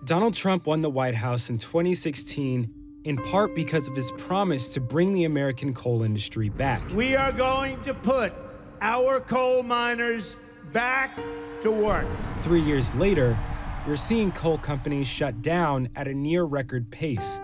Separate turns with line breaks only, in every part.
Donald Trump won the White House in 2016 in part because of his promise to bring the American coal industry back.
We are going to put our coal miners back to work.
3 years later, we're seeing coal companies shut down at a near-record pace.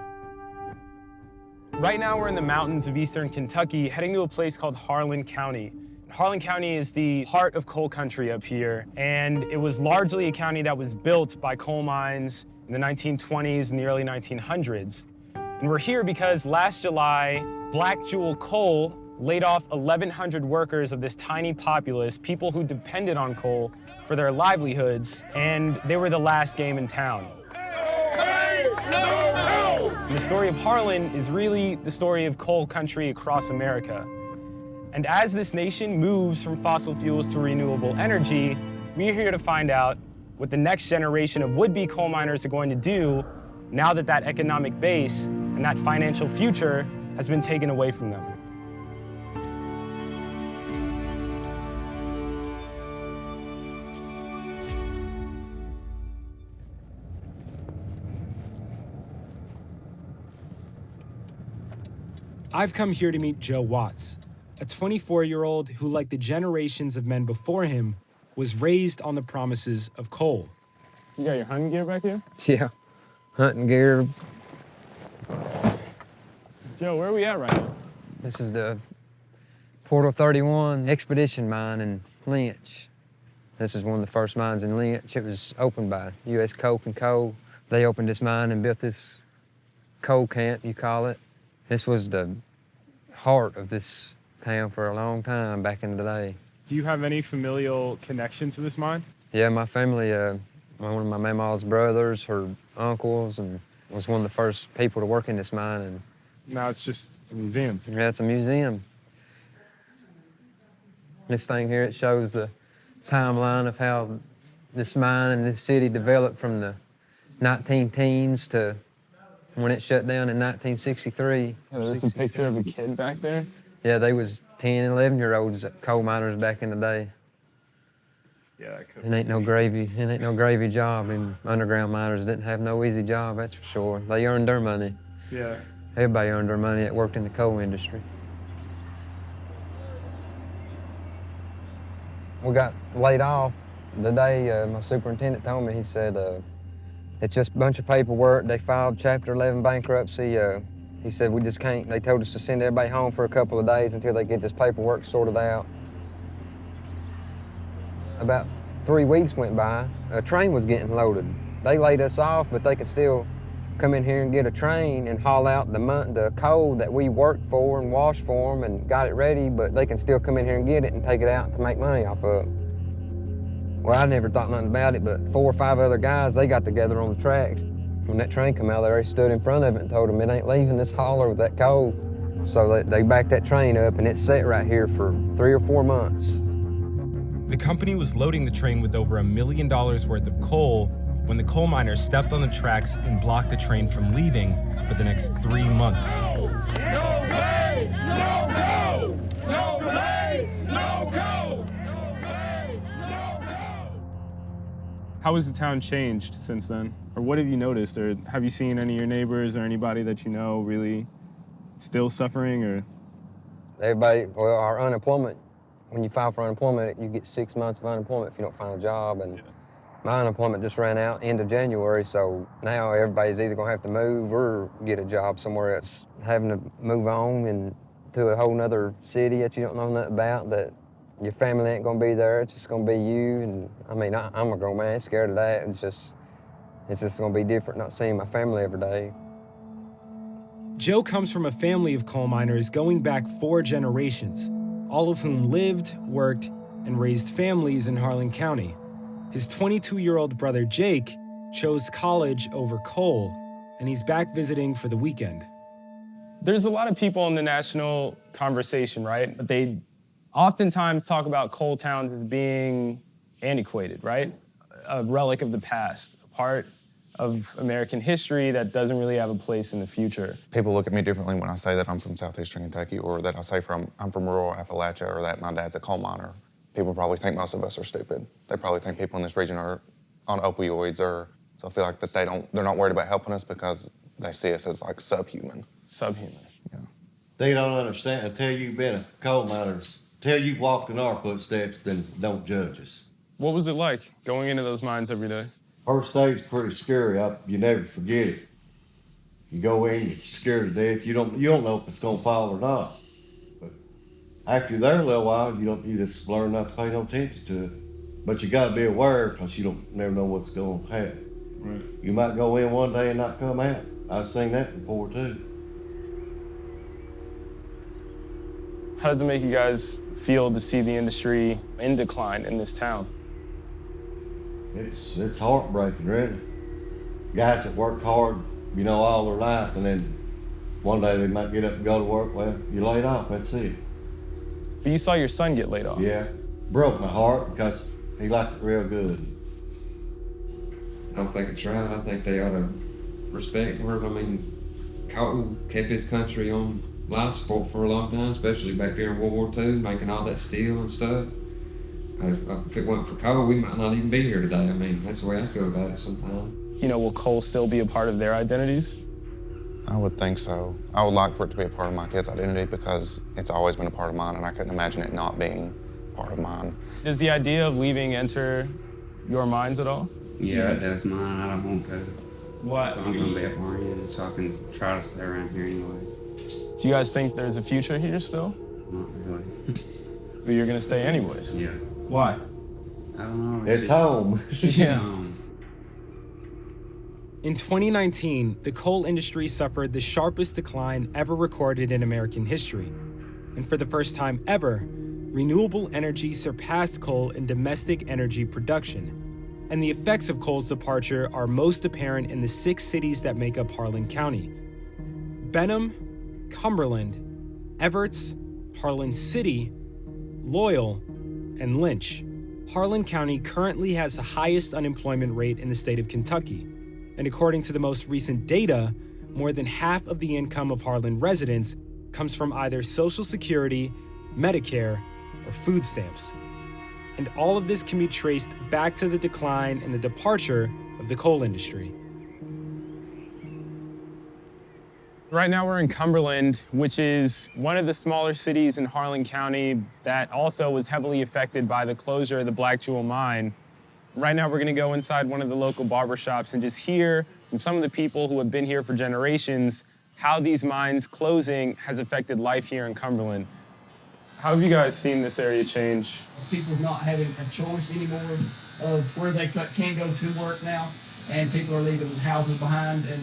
Right now, we're in the mountains of eastern Kentucky, heading to a place called Harlan County. Harlan County is the heart of coal country up here, and it was largely a county that was built by coal mines in the 1920s and the early 1900s. And we're here because last July, Black Jewel Coal laid off 1,100 workers of this tiny populace, people who depended on coal for their livelihoods, and they were the last game in town. And the story of Harlan is really the story of coal country across America. And as this nation moves from fossil fuels to renewable energy, we're here to find out what the next generation of would-be coal miners are going to do now that that economic base and that financial future has been taken away from them.
I've come here to meet Joe Watts, a 24-year-old who, like the generations of men before him, was raised on the promises of coal.
You got your hunting gear back here?
Yeah, hunting gear.
Joe, where are we at right now?
This is the Portal 31 expedition mine in Lynch. This is one of the first mines in Lynch. It was opened by U.S. Coke and Coal. They opened this mine and built this coal camp, you call it. This was the heart of this town for a long time back in the day.
Do you have any familial connection to this mine?
Yeah, my family, one of my mama's brothers, her uncles, and was one of the first people to work in this mine. And
now it's just a museum.
Yeah, it's a museum. This thing here, it shows the timeline of how this mine and this city developed from the 19-teens to when it shut down in 1963.
Yeah, there's a picture of a kid back there.
Yeah, they was 10 and 11-year-olds coal miners back in the day.
Yeah, that could.
It ain't no gravy job, and underground miners didn't have no easy job, that's for sure. They earned their money.
Yeah.
Everybody earned their money that worked in the coal industry. We got laid off the day my superintendent told me. He said, it's just a bunch of paperwork. They filed Chapter 11 bankruptcy. He said, we just can't. They told us to send everybody home for a couple of days until they get this paperwork sorted out. About 3 weeks went by. A train was getting loaded. They laid us off, but they could still come in here and get a train and haul out the coal that we worked for and washed for them and got it ready, but they can still come in here and get it and take it out to make money off of it. Well, I never thought nothing about it, but 4 or 5 other guys, they got together on the tracks. When that train come out, they already stood in front of it and told them it ain't leaving this hauler with that coal. So they backed that train up, and it sat right here for 3 or 4 months.
The company was loading the train with over $1 million worth of coal when the coal miners stepped on the tracks and blocked the train from leaving for the next 3 months.
No way! No go! No way! No go! No way! No go!
How has the town changed since then? Or what have you noticed? Or have you seen any of your neighbors or anybody that you know really still suffering? Or
Everybody, well, our unemployment, when you file for unemployment, you get 6 months of unemployment if you don't find a job. And my unemployment just ran out end of January, so now everybody's either gonna have to move or get a job somewhere else. Having to move on and to a whole nother city that you don't know nothing about, that your family ain't gonna be there, it's just gonna be you. And I mean, I'm a grown man, scared of that. It's just gonna be different not seeing my family every day.
Joe comes from a family of coal miners going back 4 generations, all of whom lived, worked, and raised families in Harlan County. His 22-year-old brother Jake chose college over coal, and he's back visiting for the weekend.
there's a lot of people in the national conversation, right? But they oftentimes talk about coal towns as being antiquated, right? A relic of the past, a part of American history that doesn't really have a place in the future.
People look at me differently when I say that I'm from southeastern Kentucky, or that I say I'm from rural Appalachia, or that my dad's a coal miner. People probably think most of us are stupid. They probably think people in this region are on opioids or So I feel like that they're not worried about helping us because they see us as like subhuman.
Subhuman.
Yeah.
They don't understand until you've been a coal miner, until you've walked in our footsteps, then don't judge us.
What was it like going into those mines every day?
First day's pretty scary. You never forget it. You go in, you're scared to death. You don't know if it's gonna fall or not. But after you're there a little while, you just learn not to pay no attention to it. But you gotta be aware because you never know what's gonna happen.
Right.
You might go in one day and not come out. I've seen that before too.
How does it make you guys feel to see the industry in decline in this town?
It's heartbreaking, really. Guys that work hard, all their life, and then one day they might get up and go to work. Well, you're laid off. That's it.
But you saw your son get laid off.
Yeah, broke my heart because he liked it real good.
I don't think it's right. I think they ought to respect her. I mean, coal kept his country on life support for a long time, especially back there in World War II, making all that steel and stuff. If it weren't for coal, we might not even be here today. I mean, that's the way I feel about it sometimes.
Will coal still be a part of their identities?
I would think so. I would like for it to be a part of my kids' identity because it's always been a part of mine, and I couldn't imagine it not being part of mine.
Does the idea of leaving enter your minds at all?
Yeah, that's mine. I don't want to go.
Why?
So I'm going to be at Orion, so I can try to stay around here anyway.
Do you guys think there's a future here still?
Not really.
But you're gonna stay anyways?
Yeah.
Why?
I don't know.
It's home.
Yeah.
In 2019, the coal industry suffered the sharpest decline ever recorded in American history. And for the first time ever, renewable energy surpassed coal in domestic energy production. And the effects of coal's departure are most apparent in the 6 cities that make up Harlan County: Benham, Cumberland, Everts, Harlan City, Loyal, and Lynch. Harlan County currently has the highest unemployment rate in the state of Kentucky. And according to the most recent data, more than half of the income of Harlan residents comes from either Social Security, Medicare, or food stamps. And all of this can be traced back to the decline and the departure of the coal industry.
Right now we're in Cumberland, which is one of the smaller cities in Harlan County that also was heavily affected by the closure of the Black Jewel mine. Right now we're gonna go inside one of the local barbershops and just hear from some of the people who have been here for generations how these mines closing has affected life here in Cumberland. How have you guys seen this area change?
People not having a choice anymore of where they can go to work now. And people are leaving houses behind and,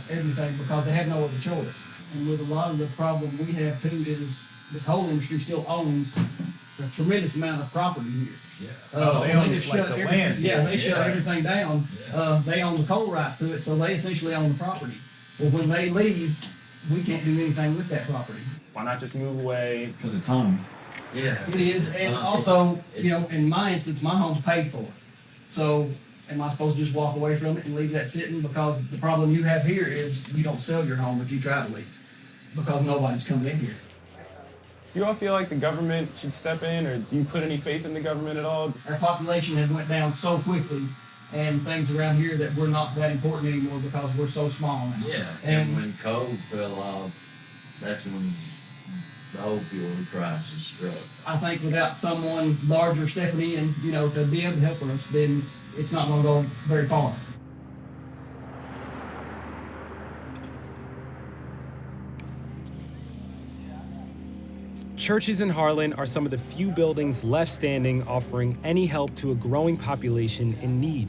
everything because they have no other choice. And with a lot of the problem we have too is the coal industry still owns a tremendous amount of property here.
Yeah. They own just like the land.
Yeah, they shut everything down.
Yeah.
They own the coal rights to it, so they essentially own the property. Well, when they leave, we can't do anything with that property.
Why not just move away?
Because it's home. Yeah.
It is, and also, in my instance, my home's paid for. So, am I supposed to just walk away from it and leave that sitting? Because the problem you have here is you don't sell your home if you try to leave because nobody's coming in here.
Do you all feel like the government should step in, or do you put any faith in the government at all?
Our population has went down so quickly, and things around here that we're not that important anymore because we're so small now.
Yeah, and when coal fell off, that's when the opioid crisis struck.
I think without someone larger stepping in, to be able to help us, then it's not going to go very far.
Churches in Harlan are some of the few buildings left standing offering any help to a growing population in need.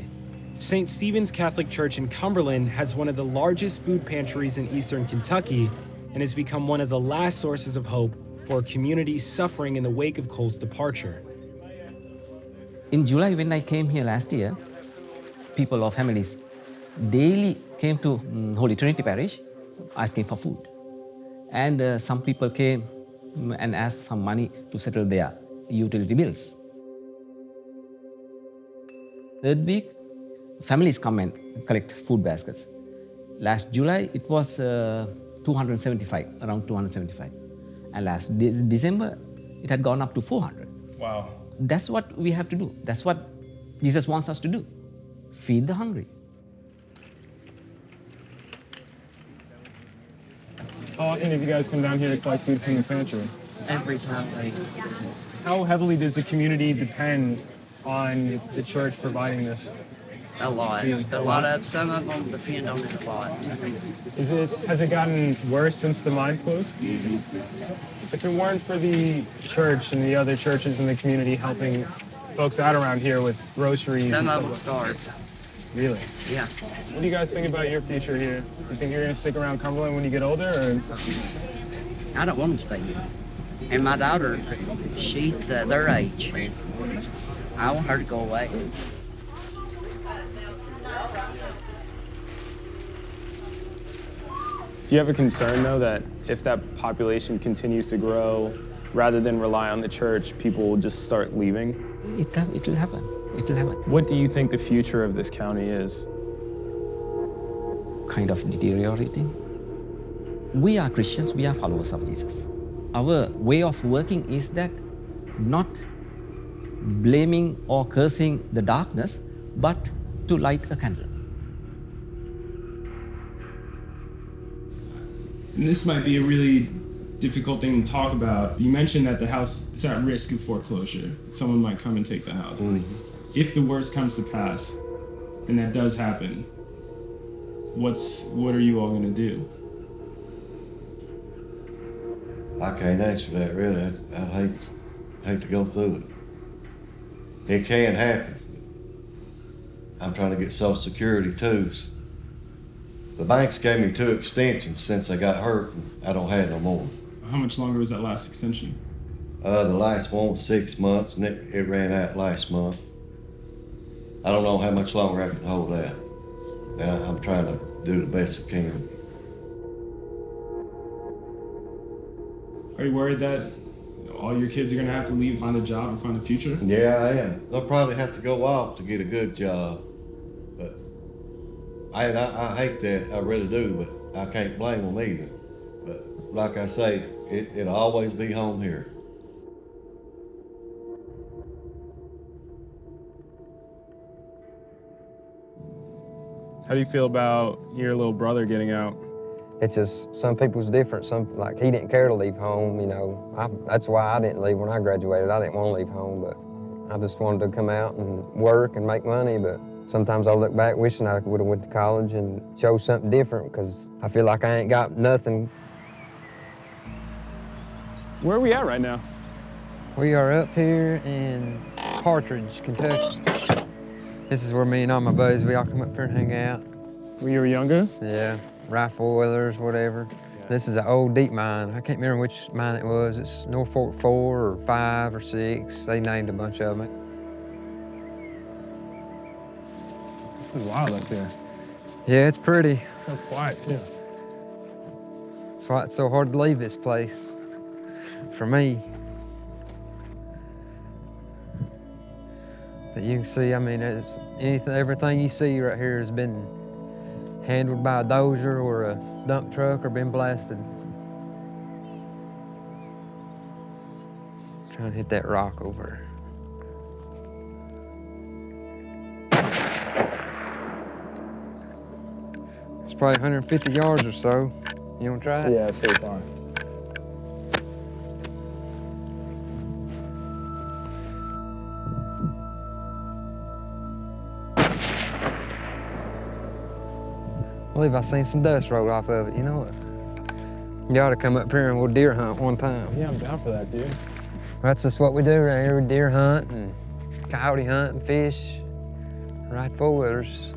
St. Stephen's Catholic Church in Cumberland has one of the largest food pantries in eastern Kentucky and has become one of the last sources of hope for a community suffering in the wake of coal's departure.
In July, when I came here last year, people or families daily came to Holy Trinity Parish asking for food. And some people came and asked some money to settle their utility bills. Third week, families come and collect food baskets. Last July, it was 275, around 275. And last December, it had gone up to 400.
Wow.
That's what we have to do. That's what Jesus wants us to do. Feed the hungry.
How often do you guys come down here to collect food from the pantry?
Every time they...
How heavily does the community depend on the church providing this?
A lot. Some of them depend on it a lot.
Has it gotten worse since the mines closed? If it weren't for the church and the other churches in the community helping folks out around here with groceries...
Some of them starve.
Really?
Yeah.
What do you guys think about your future here? You think you're going to stick around Cumberland when you get older, or...?
I don't want to stay here. And my daughter, she's their age. I want her to go away.
Do you have a concern, though, that if that population continues to grow, rather than rely on the church, people will just start leaving?
It will happen. It will happen.
What do you think the future of this county is?
Kind of deteriorating. We are Christians, we are followers of Jesus. Our way of working is that not blaming or cursing the darkness, but to light a candle.
And this might be a really difficult thing to talk about. You mentioned that the house is at risk of foreclosure. Someone might come and take the house. If the worst comes to pass, and that does happen, what are you all going to do?
I can't answer that really. I'd hate to go through it. It can happen. I'm trying to get Social Security too. The banks gave me 2 extensions since I got hurt, and I don't have no more.
How much longer was that last extension?
The last one was 6 months, and it ran out last month. I don't know how much longer I can hold that. And I'm trying to do the best I can.
Are you worried that all your kids are going to have to leave, find a job, and find a future?
Yeah, I am. They'll probably have to go off to get a good job. But I hate that, I really do, but I can't blame them either. But like I say, it'll always be home here.
How do you feel about your little brother getting out?
It's just, some people's different. Some, like, he didn't care to leave home, you know. That's why I didn't leave when I graduated. I didn't want to leave home, but I just wanted to come out and work and make money. But sometimes I look back wishing I would have went to college and chose something different, because I feel like I ain't got nothing.
Where are we at right now?
We are up here in Partridge, Kentucky. This is where me and all my buddies, we all come up here and hang out.
When you were younger?
Yeah, rifle oilers, whatever. Yeah. This is an old deep mine. I can't remember which mine it was. It's Norfolk 4 or 5 or 6. They named a bunch of them.
It's wild up there.
Yeah, it's pretty.
So quiet, too.
That's why it's so hard to leave this place, for me. But you can see, I mean, everything you see right here has been handled by a dozer or a dump truck or been blasted. Trying to hit that rock over. It's probably 150 yards or so. You wanna try it?
Yeah, it's pretty fun.
I believe I seen some dust roll off of it, you know what? You ought to come up here and we'll deer hunt one time.
Yeah, I'm down for that, dude.
That's just what we do right here. We deer hunt and coyote hunt and fish, ride four-wheelers.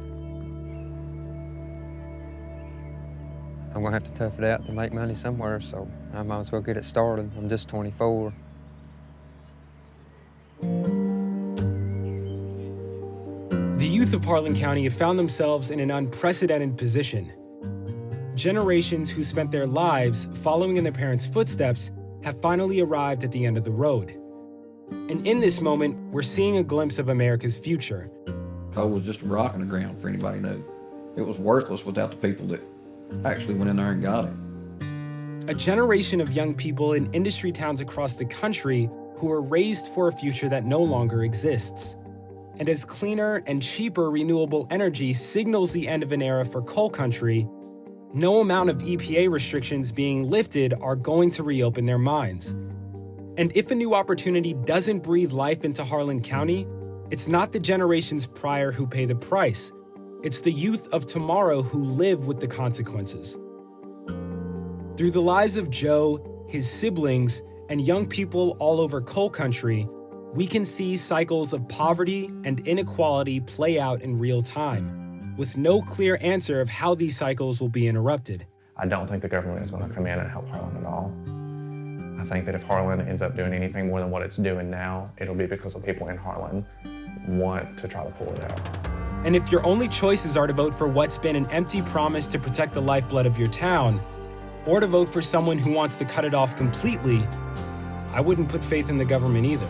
I'm gonna have to tough it out to make money somewhere, so I might as well get it started. I'm just 24.
The youth of Harlan County have found themselves in an unprecedented position. Generations who spent their lives following in their parents' footsteps have finally arrived at the end of the road. And in this moment, we're seeing a glimpse of America's future.
Coal was just a rock in the ground for anybody knew. It was worthless without the people that actually went in there and got it.
A generation of young people in industry towns across the country who were raised for a future that no longer exists. And as cleaner and cheaper renewable energy signals the end of an era for coal country, no amount of EPA restrictions being lifted are going to reopen their minds. And if a new opportunity doesn't breathe life into Harlan County, it's not the generations prior who pay the price. It's the youth of tomorrow who live with the consequences. Through the lives of Joe, his siblings, and young people all over coal country, we can see cycles of poverty and inequality play out in real time, with no clear answer of how these cycles will be interrupted.
I don't think the government is going to come in and help Harlan at all. I think that if Harlan ends up doing anything more than what it's doing now, it'll be because the people in Harlan want to try to pull it out.
And if your only choices are to vote for what's been an empty promise to protect the lifeblood of your town, or to vote for someone who wants to cut it off completely, I wouldn't put faith in the government either.